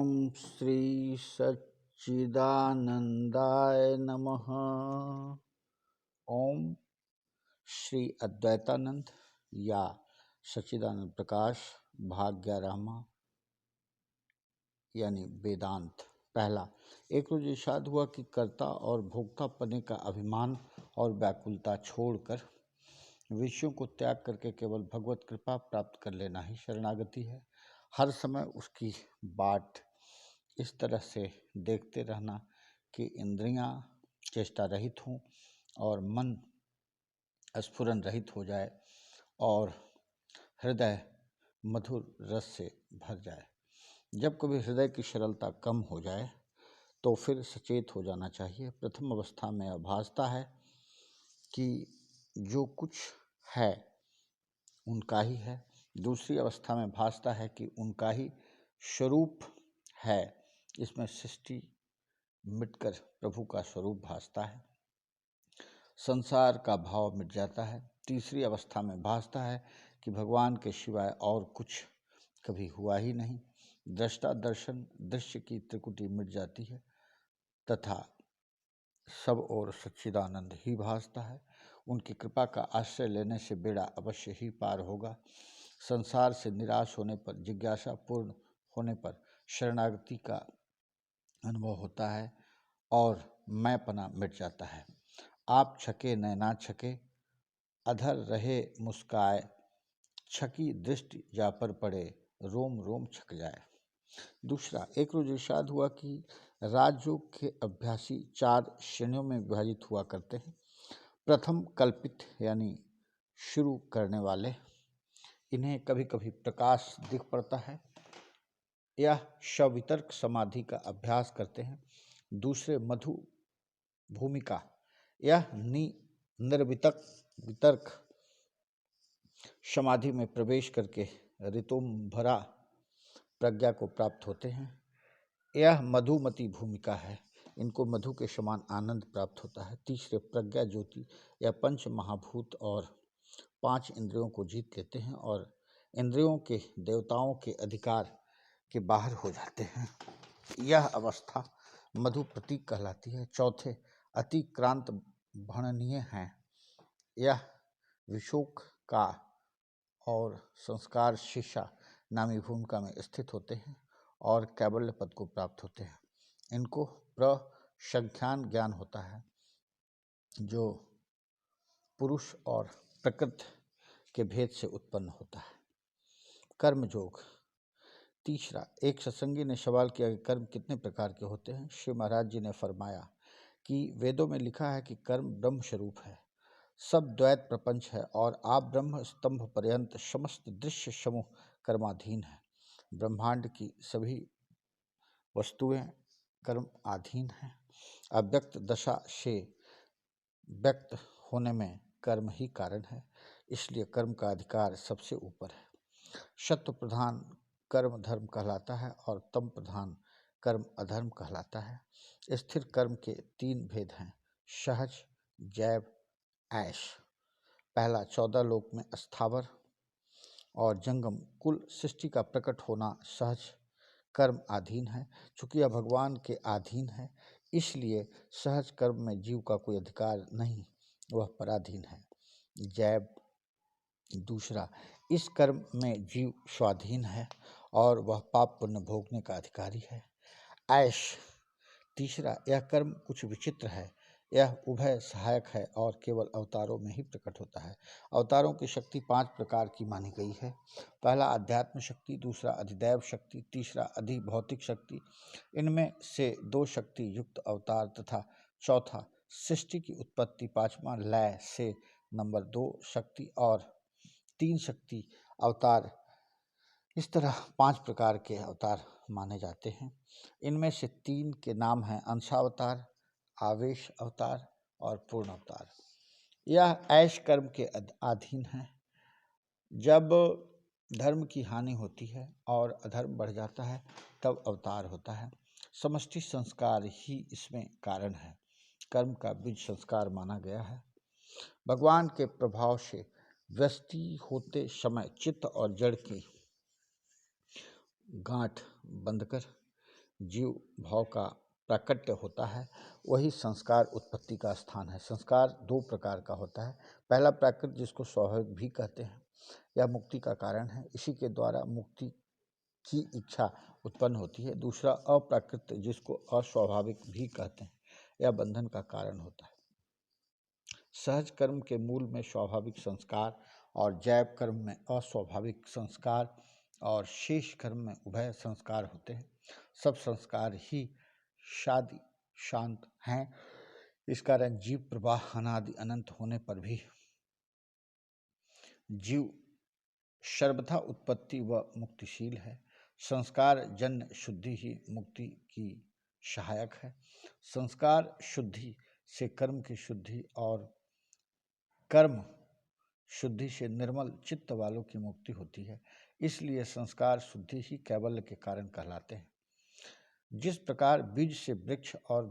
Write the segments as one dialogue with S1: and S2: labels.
S1: ओम श्री सच्चिदानंदाय नमः। ओम श्री अद्वैतानंद या सच्चिदानंद प्रकाश भाग 11वां यानी वेदांत। पहला, एक रोज इरशाद हुआ कि कर्ता और भोक्ता पने का अभिमान और व्याकुलता छोड़कर विषयों को त्याग करके केवल भगवत कृपा प्राप्त कर लेना ही शरणागति है। हर समय उसकी बाट इस तरह से देखते रहना कि इंद्रियां चेष्टा रहित हों और मन स्फुरन रहित हो जाए और हृदय मधुर रस से भर जाए। जब कभी हृदय की सरलता कम हो जाए तो फिर सचेत हो जाना चाहिए। प्रथम अवस्था में भासता है कि जो कुछ है उनका ही है। दूसरी अवस्था में भासता है कि उनका ही स्वरूप है। इसमें सृष्टि मिटकर प्रभु का स्वरूप भासता है। संसार का भाव मिट जाता है। तीसरी अवस्था में भासता है कि भगवान के सिवाय और कुछ कभी हुआ ही नहीं। दृष्टा दर्शन दृश्य की त्रिकुटी मिट जाती है तथा सब और सच्चिदानंद ही भासता है। उनकी कृपा का आश्रय लेने से बेड़ा अवश्य ही पार होगा। संसार से निराश होने पर, जिज्ञासा पूर्ण होने पर शरणागति का अनुभव होता है और मैंपना मिट जाता है। आप छके न ना छके, अधर रहे मुस्काए, छकी दृष्टि जा पर पड़े, रोम रोम छक जाए। दूसरा, एक रोज इरशाद हुआ कि राजयोग के अभ्यासी 4 श्रेणियों में विभाजित हुआ करते हैं। प्रथम, कल्पित यानी शुरू करने वाले। इन्हें कभी कभी प्रकाश दिख पड़ता है। यह सवितर्क समाधि का अभ्यास करते हैं। दूसरे, मधु भूमिका। यह निर्वितर्क वितर्क समाधि में प्रवेश करके ऋतुम्भरा प्रज्ञा को प्राप्त होते हैं। यह मधुमती भूमिका है। इनको मधु के समान आनंद प्राप्त होता है। तीसरे, प्रज्ञा ज्योति। यह 5 महाभूत और 5 इंद्रियों को जीत लेते हैं और इंद्रियों के देवताओं के अधिकार के बाहर हो जाते हैं। यह अवस्था मधु प्रतीक कहलाती है। चौथे, अतिक्रांत भणनीय हैं। यह विशोक का और संस्कार शिक्षा नामी भूमिका में स्थित होते हैं और कैवल्य पद को प्राप्त होते हैं। इनको प्रसंख्यान ज्ञान होता है जो पुरुष और प्रकृति के भेद से उत्पन्न होता है। कर्मयोग। तीसरा, एक सत्संगी ने सवाल किया कि कर्म कितने प्रकार के होते हैं। श्री महाराज जी ने फरमाया कि वेदों में लिखा है कि कर्म ब्रह्म स्वरूप है, सब द्वैत प्रपंच है और आप ब्रह्म स्तंभ पर्यंत समस्त दृश्य समूह कर्माधीन है। ब्रह्मांड की सभी वस्तुएं कर्म अधीन हैं। अव्यक्त दशा से व्यक्त होने में कर्म ही कारण है, इसलिए कर्म का अधिकार सबसे ऊपर है। सत्व प्रधान कर्म धर्म कहलाता है और तम प्रधान कर्म अधर्म कहलाता है। स्थिर कर्म के 3 भेद हैं, सहज, जैव, ऐश। पहला, 14 लोक में स्थावर और जंगम कुल सृष्टि का प्रकट होना सहज कर्म अधीन है। चूंकि यह भगवान के अधीन है, इसलिए सहज कर्म में जीव का कोई अधिकार नहीं, वह पराधीन है। जैव। दूसरा, इस कर्म में जीव स्वाधीन है और वह पाप पुण्य भोगने का अधिकारी है। ऐश। तीसरा, यह कर्म कुछ विचित्र है। यह उभय सहायक है और केवल अवतारों में ही प्रकट होता है। अवतारों की शक्ति 5 प्रकार की मानी गई है। पहला, अध्यात्म शक्ति। दूसरा, अधिदैव शक्ति। तीसरा, अधिभौतिक शक्ति। इनमें से 2 शक्ति युक्त अवतार तथा चौथा सृष्टि की उत्पत्ति, 5वां लय से नंबर 2 शक्ति और 3 शक्ति अवतार। इस तरह 5 प्रकार के अवतार माने जाते हैं। इनमें से 3 के नाम हैं अंशावतार, आवेश अवतार और पूर्ण अवतार। यह ऐश कर्म के अधीन है। जब धर्म की हानि होती है और अधर्म बढ़ जाता है तब अवतार होता है। समष्टि संस्कार ही इसमें कारण है। कर्म का बीज संस्कार माना गया है। भगवान के प्रभाव से व्यष्टि होते समय चित्त और जड़ की गांठ बंधकर जीव भाव का प्राकट्य होता है, वही संस्कार उत्पत्ति का स्थान है। संस्कार दो प्रकार का होता है। पहला प्राकृत, जिसको स्वाभाविक भी कहते हैं, यह मुक्ति का कारण है, इसी के द्वारा मुक्ति की इच्छा उत्पन्न होती है। दूसरा अप्राकृत, जिसको अस्वाभाविक भी कहते हैं, यह बंधन का कारण होता है। सहज कर्म के मूल में स्वाभाविक संस्कार और जैव कर्म में अस्वाभाविक संस्कार और शेष कर्म में उभय संस्कार होते हैं। सब संस्कार ही शादी शांत हैं। इस कारण जीव प्रवाह अनादि अनंत होने पर भी जीव सर्वथा उत्पत्ति व मुक्तिशील है। संस्कार जन्य शुद्धि ही मुक्ति की सहायक है। संस्कार शुद्धि से कर्म की शुद्धि और कर्म शुद्धि से निर्मल चित्त वालों की मुक्ति होती है। इसलिए संस्कार शुद्धि ही कैवल्य के कारण कहलाते हैं। जिस प्रकार बीज से वृक्ष और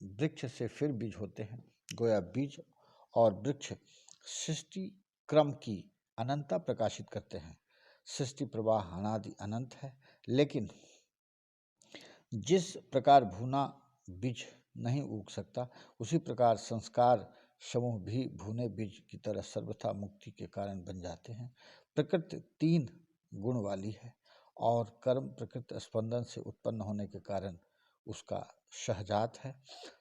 S1: वृक्ष से फिर बीज होते हैं, गोया बीज और वृक्ष सृष्टि क्रम की अनंतता प्रकाशित करते हैं। सृष्टि प्रवाह अनादि अनंत है, लेकिन जिस प्रकार भुना बीज नहीं उग सकता, उसी प्रकार संस्कार समूह भी भुने बीज की तरह सर्वथा मुक्ति के कारण बन जाते हैं। प्रकृति तीन गुण वाली है और कर्म प्रकृति स्पंदन से उत्पन्न होने के कारण उसका सहजात है।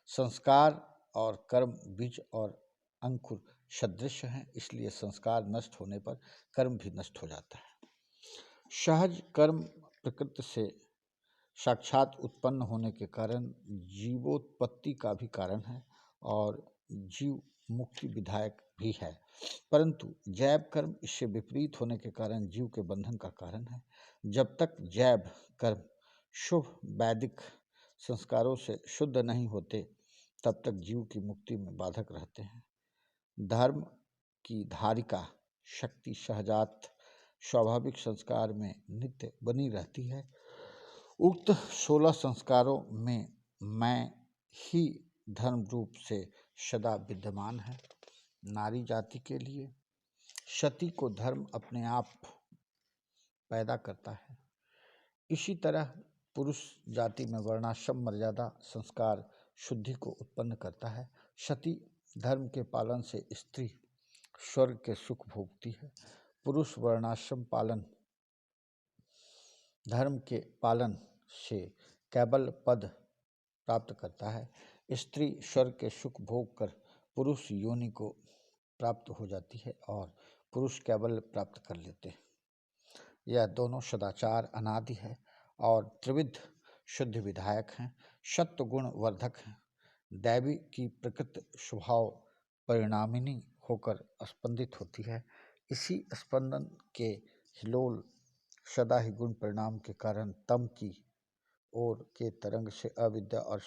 S1: संस्कार और कर्म बीज और अंकुर सदृश हैं, इसलिए संस्कार नष्ट होने पर कर्म भी नष्ट हो जाता है। सहज कर्म प्रकृति से साक्षात उत्पन्न होने के कारण जीवोत्पत्ति का भी कारण है और जीव मुक्ति विधायक भी है, परंतु जैव कर्म इससे विपरीत होने के कारण जीव के बंधन का कारण है। जब तक जैव कर्म शुभ वैदिक संस्कारों से शुद्ध नहीं होते, तब तक जीव की मुक्ति में बाधक रहते हैं। धर्म की धारिका शक्ति सहजात स्वाभाविक संस्कार में नित्य बनी रहती है। उक्त 16 संस्कारों में मैं ही धर्म रूप से सदा विद्यमान है। नारी जाति के लिए सती को धर्म अपने आप पैदा करता है। इसी तरह पुरुष जाति में वर्णाश्रम मर्यादा संस्कार शुद्धि को उत्पन्न करता है। सती धर्म के पालन से स्त्री स्वर्ग के सुख भोगती है। पुरुष वर्णाश्रम पालन धर्म के पालन से कैवल्य पद प्राप्त करता है। स्त्री स्वर्ग के सुख भोग कर पुरुष योनि को प्राप्त हो जाती है और पुरुष कैवल्य प्राप्त कर लेते हैं। यह दोनों सदाचार अनादि है और त्रिविध शुद्ध विधायक हैं, सत्व गुण वर्धक हैं। दैवी की प्रकृति स्वभाव परिणामिनी होकर स्पंदित होती है। इसी स्पंदन के हिलोल सदा ही गुण परिणाम के कारण तम की ओर के तरंग से अविद्या और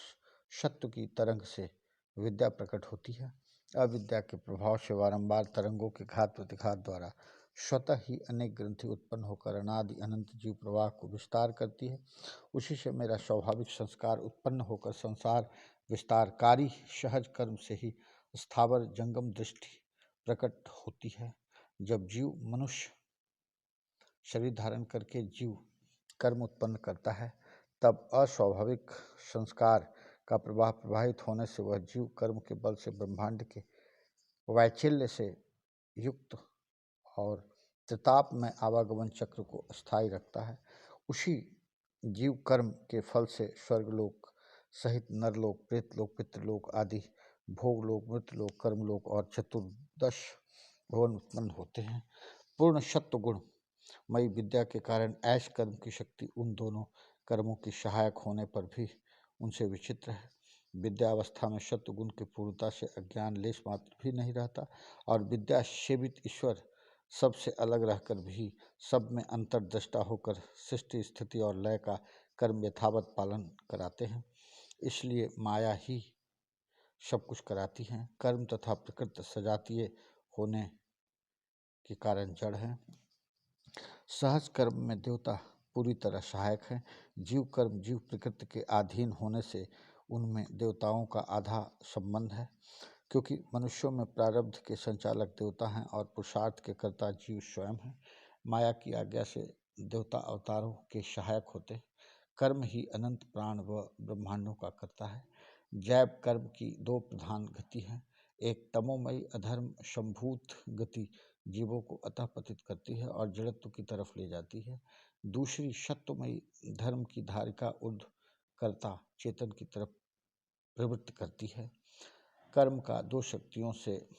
S1: सत्व की तरंग से विद्या प्रकट होती है। अविद्या के प्रभाव से बारंबार तरंगों के घात प्रतिघात द्वारा स्वतः ही अनेक ग्रंथि उत्पन्न होकर अनादि अनंत जीव प्रवाह को विस्तार करती है। उसी से मेरा स्वाभाविक संस्कार उत्पन्न होकर संसार विस्तारकारी सहज कर्म से ही स्थावर जंगम दृष्टि प्रकट होती है। जब जीव मनुष्य शरीर धारण करके जीव कर्म उत्पन्न करता है, तब अस्वाभाविक संस्कार का प्रवाह प्रवाहित होने से वह जीव कर्म के बल से ब्रह्मांड के वैचिल्य से युक्त और त्रिताप में आवागमन चक्र को स्थायी रखता है। उसी जीव कर्म के फल से स्वर्गलोक सहित नरलोक, प्रेतलोक, पितृलोक आदि भोगलोक, मृतलोक, कर्मलोक और चतुर्दश भवन उत्पन्न होते हैं। पूर्ण सत्व गुण मई विद्या के कारण ऐश कर्म की शक्ति उन दोनों कर्मों की सहायक होने पर भी उनसे विचित्र है। विद्यावस्था में सत्व गुण की पूर्णता से अज्ञान लेश मात्र भी नहीं रहता और विद्या सेवित ईश्वर सबसे अलग रहकर भी सब में अंतर्दृष्टा होकर सृष्टि स्थिति और लय का कर्म यथावत पालन कराते हैं। इसलिए माया ही सब कुछ कराती है। कर्म तथा प्रकृति सजातीय होने के कारण जड़ हैं। सहज कर्म में देवता पूरी तरह सहायक हैं। जीव कर्म जीव प्रकृति के अधीन होने से उनमें देवताओं का आधा संबंध है, क्योंकि मनुष्यों में प्रारब्ध के संचालक देवता हैं और पुरुषार्थ के कर्ता जीव स्वयं हैं। माया की आज्ञा से देवता अवतारों के सहायक होते हैं। कर्म ही अनंत प्राण व ब्रह्मांडों का करता है। जैव कर्म की दो प्रधान गति हैं। एक तमोमयी अधर्म संभूत गति जीवों को अतः पतित करती है और जड़त्व की तरफ ले जाती है। दूसरी सत्वमयी धर्म की धारिका ऊर्ध्व कर्ता चेतन की तरफ प्रवृत्त करती है। कर्म का दो शक्तियों से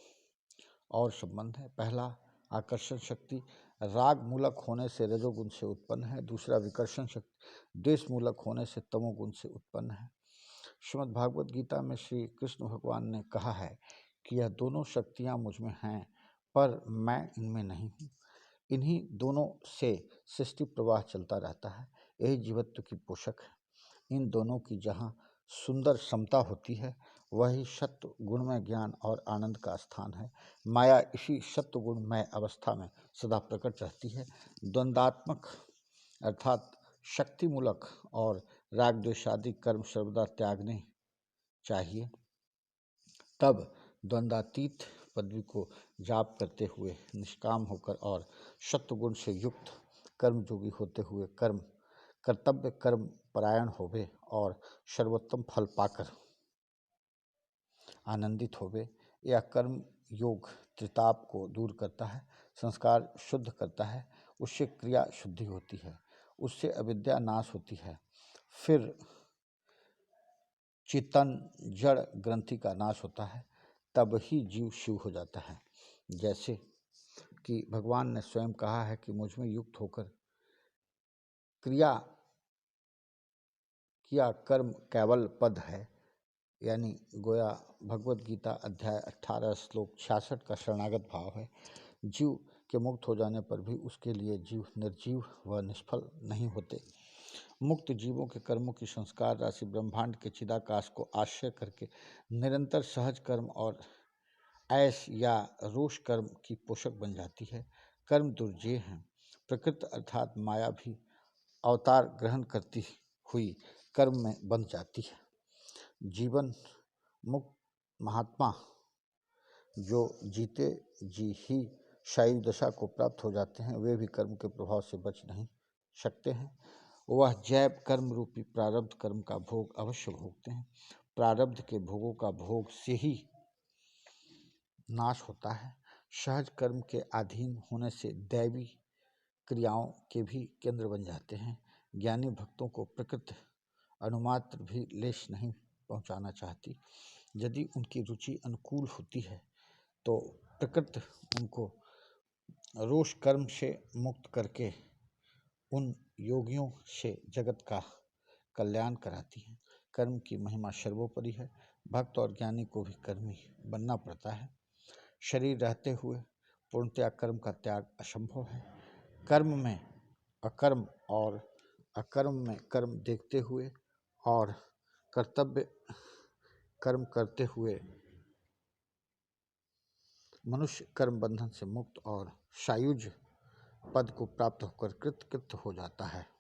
S1: और संबंध है। पहला आकर्षण शक्ति राग मूलक होने से रजोगुण से उत्पन्न है। दूसरा विकर्षण शक्ति द्वेष मूलक होने से तमोगुण से उत्पन्न है। श्रीमद् भागवत गीता में श्री कृष्ण भगवान ने कहा है कि यह दोनों शक्तियां मुझ में हैं, पर मैं इनमें नहीं हूँ। इन्हीं दोनों से सृष्टि प्रवाह चलता रहता है। यही जीवत्व की पोषक है। इन दोनों की जहाँ सुंदर समता होती है, वही सत्व गुणमय ज्ञान और आनंद का स्थान है। माया इसी सत्व गुणमय अवस्था में सदा प्रकट रहती है। द्वंद्वात्मक अर्थात शक्तिमूलक और राग द्वेषादि कर्म सर्वदा त्यागने चाहिए। तब द्वंद्वातीत पदवी को जाप करते हुए निष्काम होकर और सत्वगुण से युक्त कर्मयोगी होते हुए कर्तव्य कर्म परायण होवे और सर्वोत्तम फल पाकर आनंदित होवे। यह कर्म योग त्रिताप को दूर करता है, संस्कार शुद्ध करता है, उससे क्रिया शुद्धि होती है, उससे अविद्या नाश होती है, फिर चेतन जड़ ग्रंथि का नाश होता है, तब ही जीव शिव हो जाता है। जैसे कि भगवान ने स्वयं कहा है कि मुझ में युक्त होकर किया कर्म केवल पद है, यानी गोया भगवत गीता अध्याय 18 श्लोक 66 का शरणागत भाव है। जीव के मुक्त हो जाने पर भी उसके लिए जीव निर्जीव व निष्फल नहीं होते। मुक्त जीवों के कर्मों की संस्कार राशि ब्रह्मांड के चिदाकाश को आश्रय करके निरंतर सहज कर्म और ऐश या रोष कर्म की पोषक बन जाती है। कर्म दुर्जेय हैं। प्रकृति अर्थात माया भी अवतार ग्रहण करती हुई कर्म में बंध जाती है। जीवन मुक्त महात्मा जो जीते जी ही शायु दशा को प्राप्त हो जाते हैं, वे भी कर्म के प्रभाव से बच नहीं सकते हैं। वह जैव कर्म रूपी प्रारब्ध कर्म का भोग अवश्य भोगते हैं। प्रारब्ध के भोगों का भोग से ही नाश होता है। सहज कर्म के अधीन होने से दैवी क्रियाओं के भी केंद्र बन जाते हैं। ज्ञानी भक्तों को प्रकृति अनुमात्र भी लेश नहीं पहुंचाना चाहती। यदि उनकी रुचि अनुकूल होती है तो प्रकृति उनको रोष कर्म से मुक्त करके उन योगियों से जगत का कल्याण कराती है। कर्म की महिमा सर्वोपरि है। भक्त और ज्ञानी को भी कर्मी बनना पड़ता है। शरीर रहते हुए पूर्णतया कर्म का त्याग असंभव है। कर्म में अकर्म और अकर्म में कर्म देखते हुए और कर्तव्य कर्म करते हुए मनुष्य कर्म बंधन से मुक्त और सायुज पद को प्राप्त होकर कृतकृत्य हो जाता है।